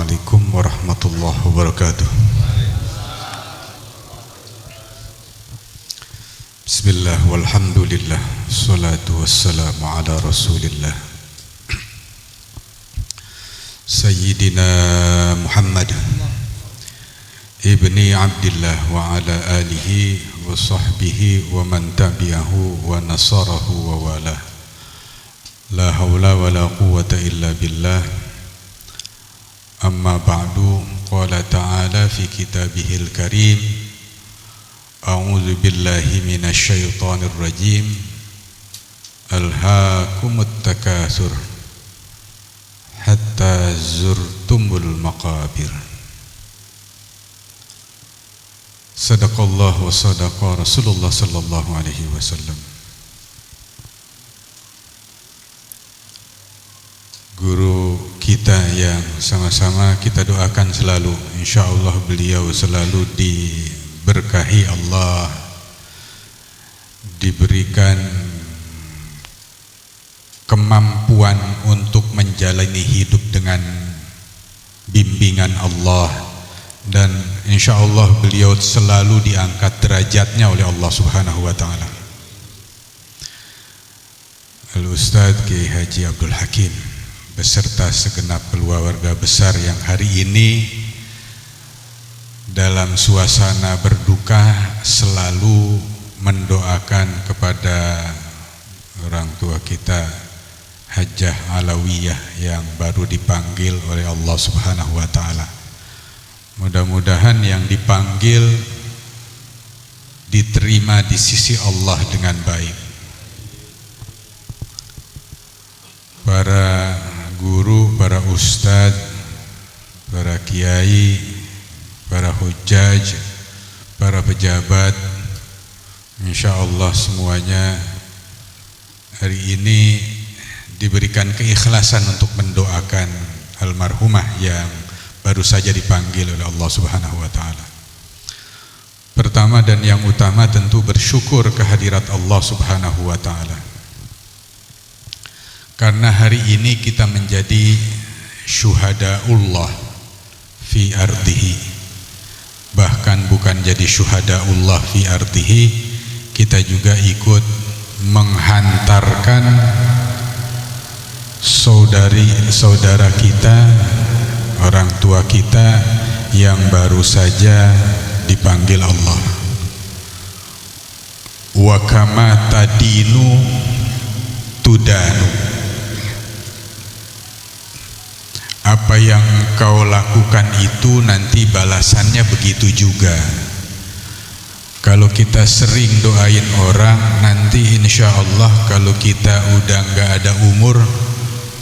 Assalamualaikum warahmatullahi wabarakatuh. Bismillah walhamdulillah, salatu wassalamu ala rasulillah Sayyidina Muhammad ibni Abdillah wa ala alihi wa sahbihi wa man tabi'ahu wa nasarahu wa wala. La hawla wa la quwwata illa billah. Amma ba'du, qala ta'ala fi kitabihil karim, a'udzu billahi minasy syaithanir rajim, alhaakumut takatsur hatta zurtumul maqabir. Sadaqallah wa sadaqa Rasulullah sallallahu alaihi wasallam. Guru kita yang sama-sama kita doakan selalu, insyaallah beliau selalu diberkahi Allah, diberikan kemampuan untuk menjalani hidup dengan bimbingan Allah, dan insyaallah beliau selalu diangkat derajatnya oleh Allah Subhanahu wa taala. Al-Ustadz Kiai Haji Abdul Hakim beserta segenap keluarga besar yang hari ini dalam suasana berduka selalu mendoakan kepada orang tua kita Hajjah Alawiyah yang baru dipanggil oleh Allah Subhanahu wa taala. Mudah-mudahan yang dipanggil diterima di sisi Allah dengan baik. Para guru, para ustadz, para kiai, para hujjaj, para pejabat, insyaallah semuanya hari ini diberikan keikhlasan untuk mendoakan almarhumah yang baru saja dipanggil oleh Allah Subhanahu wa taala. Pertama dan yang utama tentu bersyukur kehadirat Allah Subhanahu wa taala. Karena hari ini kita menjadi syuhadaullah fi ardihi. Bahkan bukan jadi syuhadaullah fi ardihi, kita juga ikut menghantarkan saudara kita, orang tua kita yang baru saja dipanggil Allah. Wa kama tadinu tudanu. Apa yang kau lakukan itu nanti balasannya begitu juga. Kalau kita sering doain orang, nanti insya Allah kalau kita udah nggak ada umur,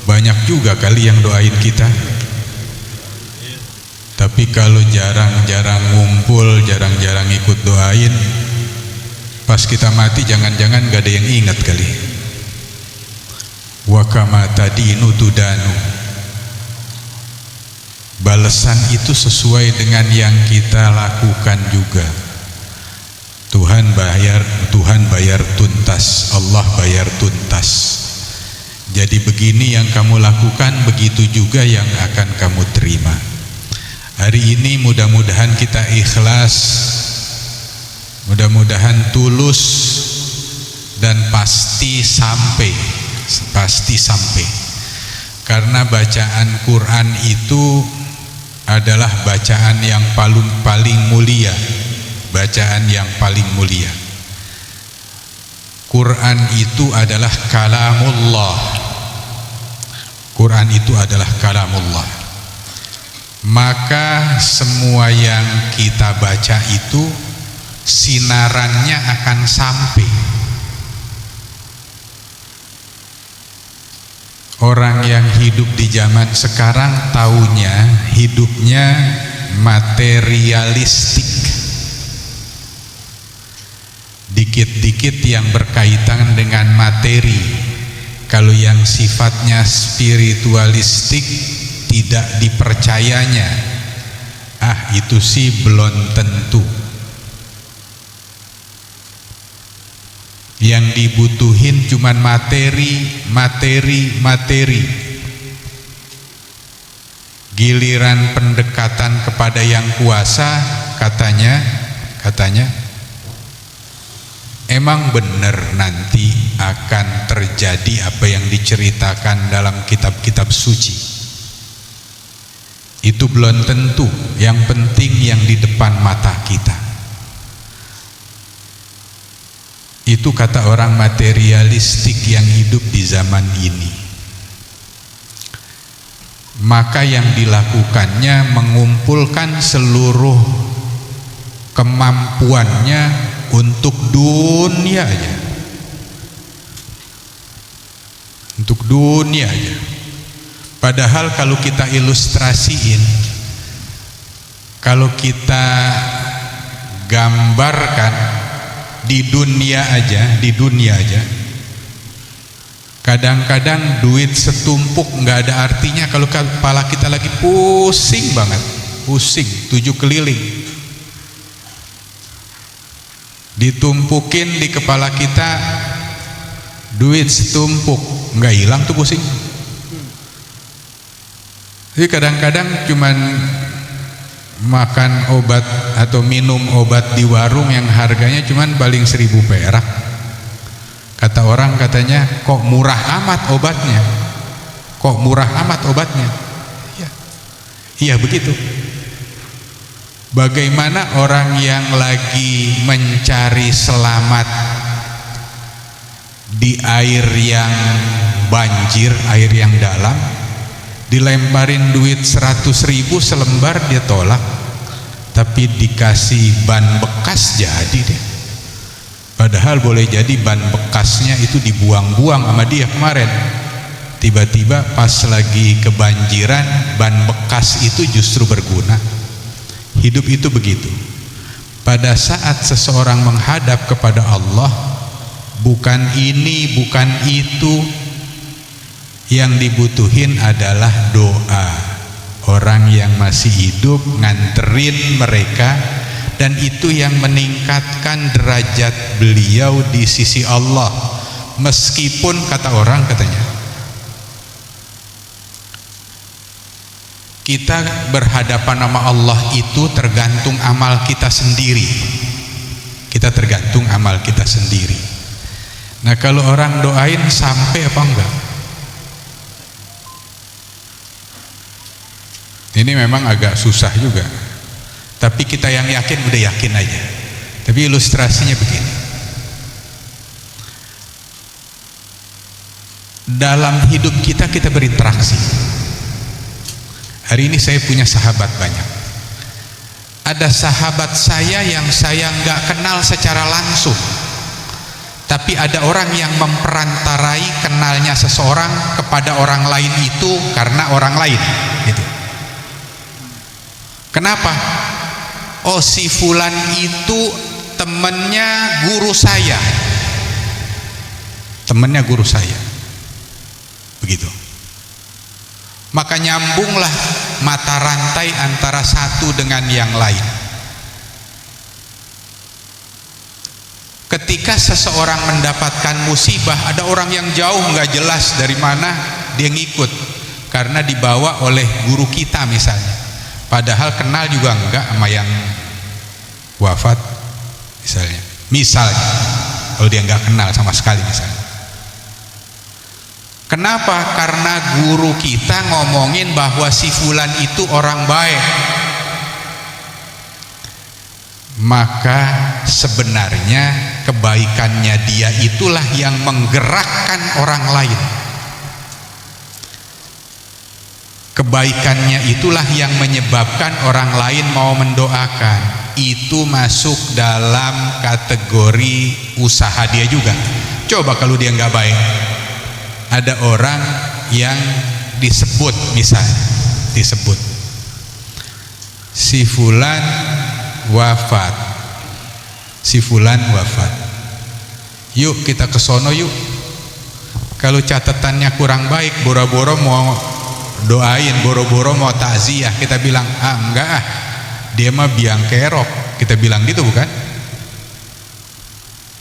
banyak juga kali yang doain kita. Tapi kalau jarang-jarang ngumpul, jarang-jarang ikut doain, pas kita mati jangan-jangan nggak ada yang ingat kali. Wa kama tadinu tudanu. Balasan itu sesuai dengan yang kita lakukan juga. Tuhan bayar tuntas, Allah bayar tuntas. Jadi begini yang kamu lakukan, begitu juga yang akan kamu terima. Hari ini mudah-mudahan kita ikhlas, mudah-mudahan tulus, dan pasti sampai. Karena bacaan Quran itu adalah bacaan yang paling mulia, bacaan yang paling mulia. Quran itu adalah kalamullah. Quran itu adalah kalamullah. Maka semua yang kita baca itu sinarannya akan sampai. Orang yang hidup di zaman sekarang taunya hidupnya materialistik. Dikit-dikit yang berkaitan dengan materi. Kalau yang sifatnya spiritualistik tidak dipercayanya. Itu sih belum tentu. Yang dibutuhin cuman materi. Giliran pendekatan kepada yang kuasa, katanya emang benar nanti akan terjadi apa yang diceritakan dalam kitab-kitab suci. Itu belum tentu, yang penting yang di depan mata kita. Itu kata orang materialistik yang hidup di zaman ini. Maka yang dilakukannya mengumpulkan seluruh kemampuannya untuk dunia aja, untuk dunia aja. Padahal kalau kita ilustrasiin, kalau kita gambarkan di dunia aja, kadang-kadang duit setumpuk nggak ada artinya kalau kepala kita lagi pusing banget, pusing 7 keliling. Ditumpukin di kepala kita duit setumpuk, nggak hilang tuh pusing. Jadi kadang-kadang cuman makan obat atau minum obat di warung yang harganya cuman paling 1.000 perak. Kata orang katanya, kok murah amat obatnya, kok murah amat obatnya. Iya begitu. Bagaimana orang yang lagi mencari selamat di air yang banjir, air yang dalam, dilemparin duit 100.000 selembar dia tolak, tapi dikasih ban bekas jadi deh. Padahal boleh jadi ban bekasnya itu dibuang-buang sama dia kemarin. Tiba-tiba pas lagi kebanjiran, ban bekas itu justru berguna. Hidup itu begitu. Pada saat seseorang menghadap kepada Allah, bukan ini, bukan itu, yang dibutuhin adalah doa. Orang yang masih hidup nganterin mereka, dan itu yang meningkatkan derajat beliau di sisi Allah. Meskipun kata orang katanya, kita berhadapan sama Allah itu tergantung amal kita sendiri. Kita tergantung amal kita sendiri. Nah, kalau orang doain sampai apa enggak? Ini memang agak susah juga. Tapi kita yang yakin udah yakin aja. Tapi ilustrasinya begini. Dalam hidup kita berinteraksi. Hari ini saya punya sahabat banyak. Ada sahabat saya yang saya nggak kenal secara langsung, tapi ada orang yang memperantarai kenalnya seseorang kepada orang lain itu karena orang lain gitu. Kenapa? Oh, si fulan itu temennya guru saya, temennya guru saya, begitu. Maka nyambunglah mata rantai antara satu dengan yang lain. Ketika seseorang mendapatkan musibah, ada orang yang jauh nggak jelas dari mana dia ngikut karena dibawa oleh guru kita misalnya. Padahal kenal juga enggak sama yang wafat misalnya kalau dia enggak kenal sama sekali misalnya. Kenapa? Karena guru kita ngomongin bahwa si fulan itu orang baik. Maka sebenarnya kebaikannya dia itulah yang menggerakkan orang lain. Kebaikannya itulah yang menyebabkan orang lain mau mendoakan. Itu masuk dalam kategori usaha dia juga. Coba kalau dia nggak baik, ada orang yang disebut misalnya, disebut si fulan wafat, si fulan wafat, yuk kita ke sono yuk. Kalau catatannya kurang baik, boro-boro mau doain, boro-boro mau takziah, kita bilang enggak dia mah biang kerok, kita bilang gitu bukan?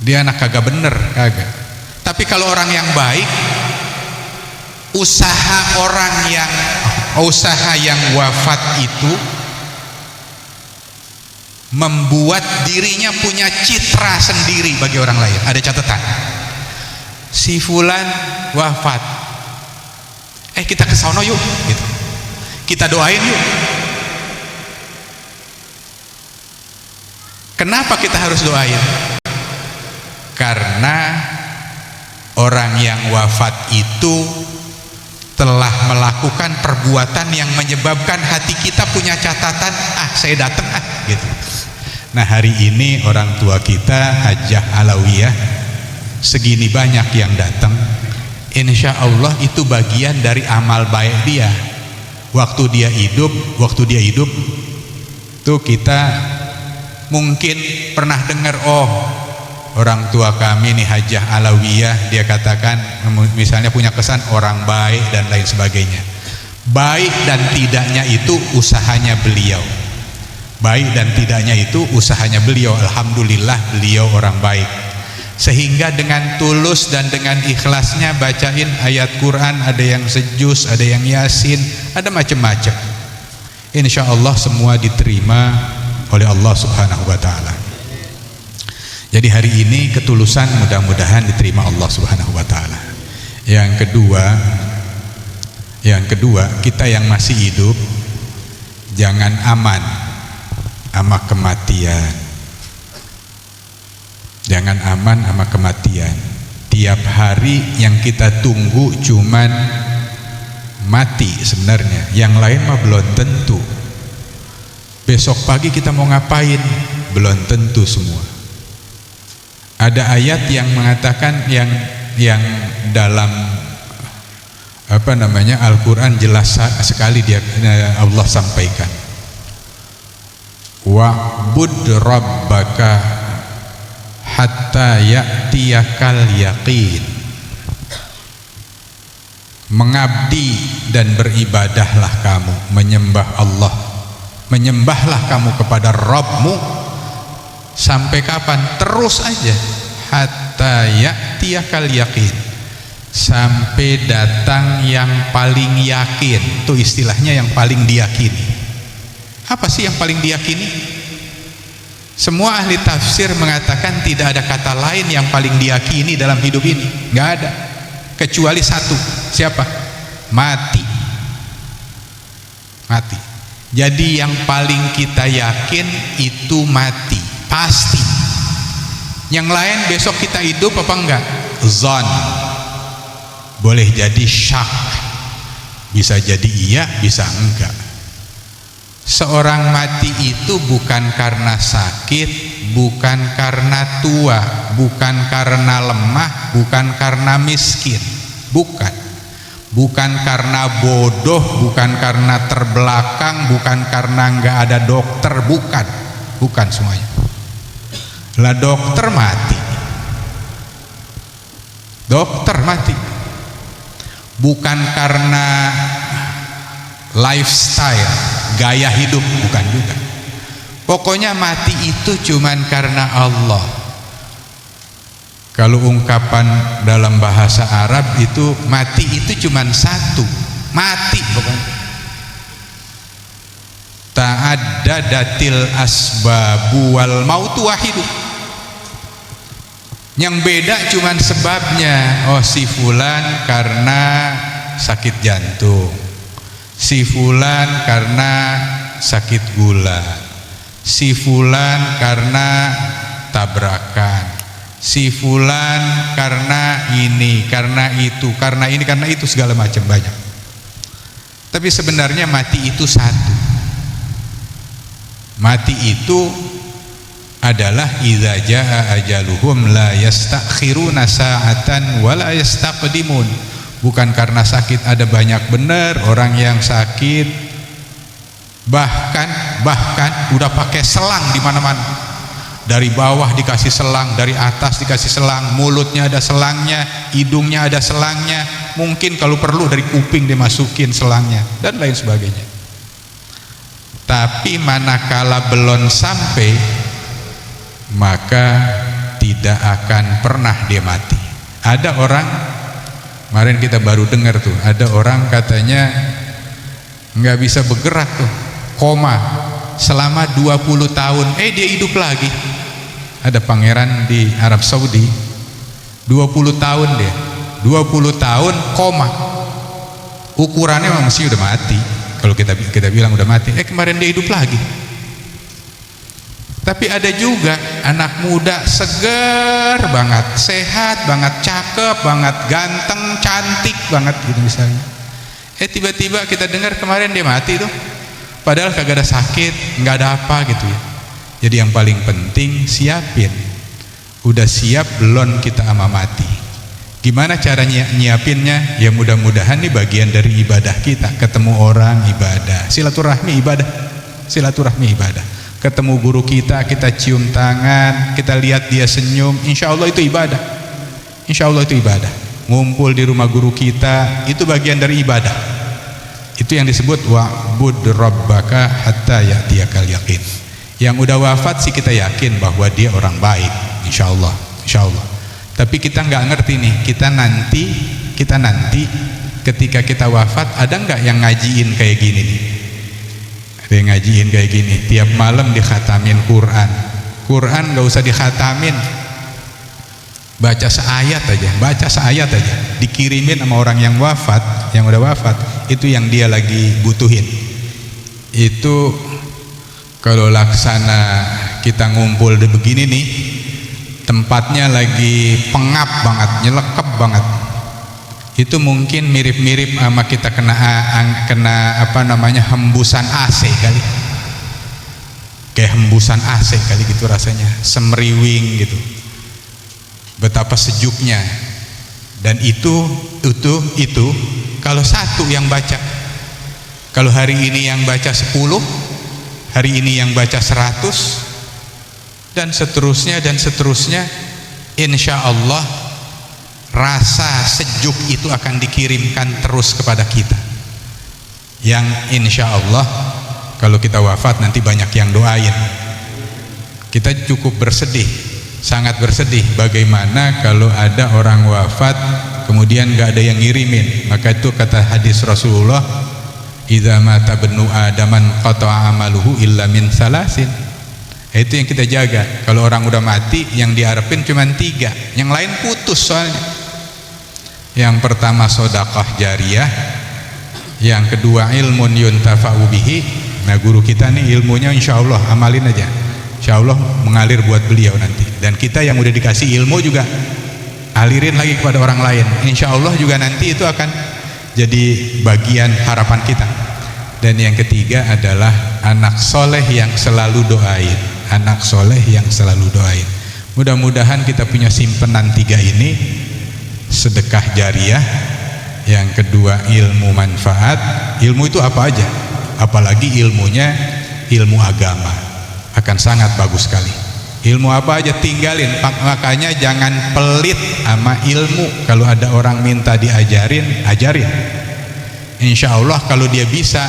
Dia anak kagak bener, kagak. Tapi kalau orang yang baik, usaha orang yang usaha yang wafat itu membuat dirinya punya citra sendiri bagi orang lain. Ada catatan, si fulan wafat, kita ke sono yuk gitu. Kita doain yuk. Kenapa kita harus doain? Karena orang yang wafat itu telah melakukan perbuatan yang menyebabkan hati kita punya catatan, saya datang gitu. Nah, hari ini orang tua kita Hajah Alawiyah segini banyak yang datang. Insya Allah itu bagian dari amal baik dia. Waktu dia hidup tuh kita mungkin pernah dengar, orang tua kami nih Hajah Alawiyah, dia katakan misalnya punya kesan orang baik dan lain sebagainya. Baik dan tidaknya itu usahanya beliau. Baik dan tidaknya itu usahanya beliau. Alhamdulillah beliau orang baik. Sehingga dengan tulus dan dengan ikhlasnya bacain ayat Quran, ada yang sejuz, ada yang yasin, ada macam-macam. Insya Allah semua diterima oleh Allah Subhanahu wa ta'ala. Jadi hari ini ketulusan mudah-mudahan diterima Allah Subhanahu wa ta'ala. Yang kedua, kita yang masih hidup jangan aman sama kematian. Jangan aman sama kematian. Tiap hari yang kita tunggu cuman mati sebenarnya. Yang lain mah belum tentu. Besok pagi kita mau ngapain? Belum tentu semua. Ada ayat yang mengatakan yang dalam Al-Quran jelas sekali Allah sampaikan. Wa'bud rabbaka hatta ya'tiyakal yaqin. Mengabdi dan beribadahlah kamu, menyembah Allah, menyembahlah kamu kepada Rabbmu sampai kapan? Terus aja, hatta ya'tiyakal yaqin, sampai datang yang paling yakin. Itu istilahnya yang paling diyakini. Apa sih yang paling diyakini? Semua ahli tafsir mengatakan tidak ada kata lain yang paling diyakini dalam hidup ini, nggak ada, kecuali satu. Siapa? Mati. Mati. Jadi yang paling kita yakin itu mati, pasti. Yang lain besok kita hidup apa enggak? Zon. Boleh jadi syak, bisa jadi iya, bisa enggak. Seorang mati itu bukan karena sakit, bukan karena tua, bukan karena lemah, bukan karena miskin, bukan karena bodoh, bukan karena terbelakang, bukan karena nggak ada dokter, bukan semuanya. Lah dokter mati, bukan karena lifestyle, gaya hidup, bukan juga. Pokoknya mati itu cuman karena Allah. Kalau ungkapan dalam bahasa Arab itu mati itu cuman satu, mati pokoknya. Ta'addadatil asbabu wal mautu wahidu. Yang beda cuman sebabnya. Si fulan karena sakit jantung, si fulan karena sakit gula, si fulan karena tabrakan, si fulan karena ini, karena itu, karena ini, karena itu, segala macam banyak. Tapi sebenarnya mati itu satu. Mati itu adalah idza jaa ajaluhum la yastakhiruna sa'atan wa la yastaqdimun. Bukan karena sakit, ada banyak benar orang yang sakit bahkan udah pakai selang di mana-mana. Dari bawah dikasih selang, dari atas dikasih selang, mulutnya ada selangnya, hidungnya ada selangnya, mungkin kalau perlu dari kuping dimasukin selangnya dan lain sebagainya. Tapi manakala belum sampai, maka tidak akan pernah dia mati. Ada orang, kemarin kita baru dengar tuh, ada orang katanya nggak bisa bergerak tuh, koma selama 20 tahun. Dia hidup lagi. Ada pangeran di Arab Saudi, 20 tahun dia, 20 tahun koma. Ukurannya memang mesti udah mati. Kalau kita bilang udah mati, kemarin dia hidup lagi. Tapi ada juga anak muda seger banget, sehat banget, cakep banget, ganteng, cantik banget gitu misalnya. Tiba-tiba kita dengar kemarin dia mati tuh. Padahal kagak ada sakit, nggak ada apa gitu ya. Jadi yang paling penting siapin. Udah siap belum kita ama mati. Gimana caranya nyiapinnya? Ya mudah-mudahan nih bagian dari ibadah kita. Ketemu orang ibadah, silaturahmi ibadah, silaturahmi ibadah. Ketemu guru kita cium tangan, kita lihat dia senyum, insya Allah itu ibadah. Insya Allah itu ibadah. Ngumpul di rumah guru kita, itu bagian dari ibadah. Itu yang disebut wa'bud rabbaka hatta ya'tiyakal yaqin. Yang udah wafat sih kita yakin bahwa dia orang baik, insya Allah, insya Allah. Tapi kita nggak ngerti nih, kita nanti ketika kita wafat ada nggak yang ngajiin kayak gini nih? Ada yang ngajiin kayak gini, tiap malam dikhatamin Quran nggak usah dikhatamin, baca seayat aja, dikirimin sama orang yang wafat, yang udah wafat, itu yang dia lagi butuhin. Itu kalau laksana kita ngumpul di begini nih, tempatnya lagi pengap banget, nyelekep banget. Itu mungkin mirip-mirip sama kita kena hembusan AC kali. Kayak hembusan AC kali gitu rasanya, semeriwing gitu. Betapa sejuknya. Dan itu kalau satu yang baca. Kalau hari ini yang baca 10, hari ini yang baca 100, dan seterusnya, insya Allah rasa sejuk itu akan dikirimkan terus kepada kita, yang insya Allah kalau kita wafat nanti banyak yang doain. Kita cukup bersedih, sangat bersedih. Bagaimana kalau ada orang wafat kemudian gak ada yang ngirimin? Maka itu kata hadis Rasulullah, idza mata bnu adaman qata'a amaluhu illa min salasin. Itu yang kita jaga. Kalau orang udah mati, yang diharapin cuma 3, yang lain putus soalnya. Yang pertama sedekah jariyah, yang kedua ilmun yuntafa'u bihi. Nah, guru kita nih ilmunya insya Allah amalin aja, insya Allah mengalir buat beliau nanti. Dan kita yang udah dikasih ilmu juga alirin lagi kepada orang lain, insya Allah juga nanti itu akan jadi bagian harapan kita. Dan yang ketiga adalah anak soleh yang selalu doain, anak soleh yang selalu doain. Mudah-mudahan kita punya simpenan 3 ini, sedekah jariyah, yang kedua ilmu manfaat. Ilmu itu apa aja, apalagi ilmunya ilmu agama, akan sangat bagus sekali. Ilmu apa aja tinggalin, makanya jangan pelit sama ilmu. Kalau ada orang minta diajarin, ajarin. Insya Allah kalau dia bisa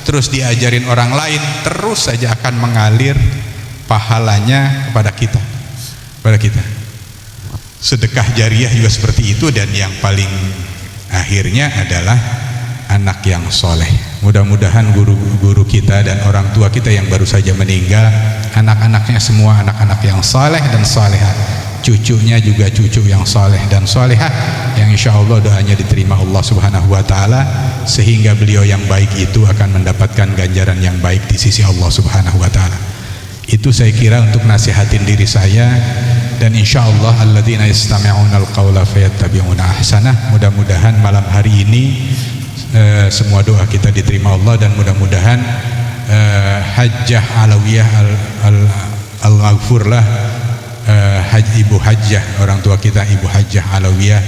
terus diajarin orang lain, terus saja akan mengalir pahalanya kepada kita. Sedekah jariyah juga seperti itu. Dan yang paling akhirnya adalah anak yang soleh. Mudah-mudahan guru-guru kita dan orang tua kita yang baru saja meninggal, anak-anaknya semua anak-anak yang soleh dan solehah, cucunya juga cucu yang soleh dan solehah, yang insya Allah doanya diterima Allah Subhanahu wa Ta'ala, sehingga beliau yang baik itu akan mendapatkan ganjaran yang baik di sisi Allah Subhanahu wa Ta'ala. Itu saya kira untuk nasihatin diri saya. Dan insya Allah alladzina yastami'una al-qawla fayattabi'una ahsanah. Mudah-mudahan malam hari ini semua doa kita diterima Allah, dan mudah-mudahan Hajjah Alawiyah al-Maghfurlah, Ibu Hajjah, orang tua kita Ibu Hajjah Alawiyah,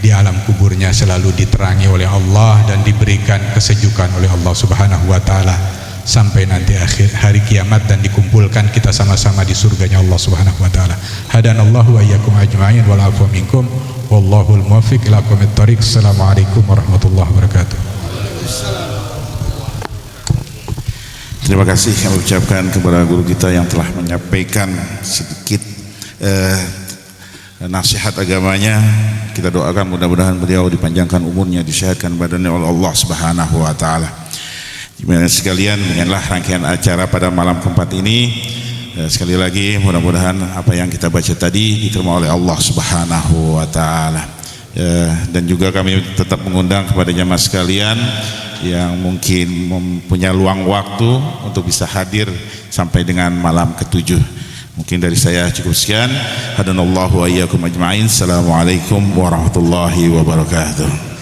di alam kuburnya selalu diterangi oleh Allah dan diberikan kesejukan oleh Allah Subhanahu wa Ta'ala sampai nanti akhir hari kiamat, dan dikumpulkan kita sama-sama di surganya Allah Subhanahu wa Ta'ala. Hadanallahu wa iyyakum ajma'in wal afwa minkum wallahul muwaffiq ila aqwamit thoriq. Assalamualaikum warahmatullahi wabarakatuh. Terima kasih kami ucapkan kepada guru kita yang telah menyampaikan sedikit nasihat agamanya. Kita doakan mudah-mudahan beliau dipanjangkan umurnya, disehatkan badannya oleh Allah Subhanahu wa Ta'ala. Jemaah sekalian, demikianlah rangkaian acara pada malam keempat ini. Sekali lagi mudah-mudahan apa yang kita baca tadi diterima oleh Allah Subhanahu wa taala. Dan juga kami tetap mengundang kepada jemaah sekalian yang mungkin mempunyai luang waktu untuk bisa hadir sampai dengan malam ke-7. Mungkin dari saya cukup sekian. Hadanallahu wa iyyakum ajma'in. Assalamualaikum warahmatullahi wabarakatuh.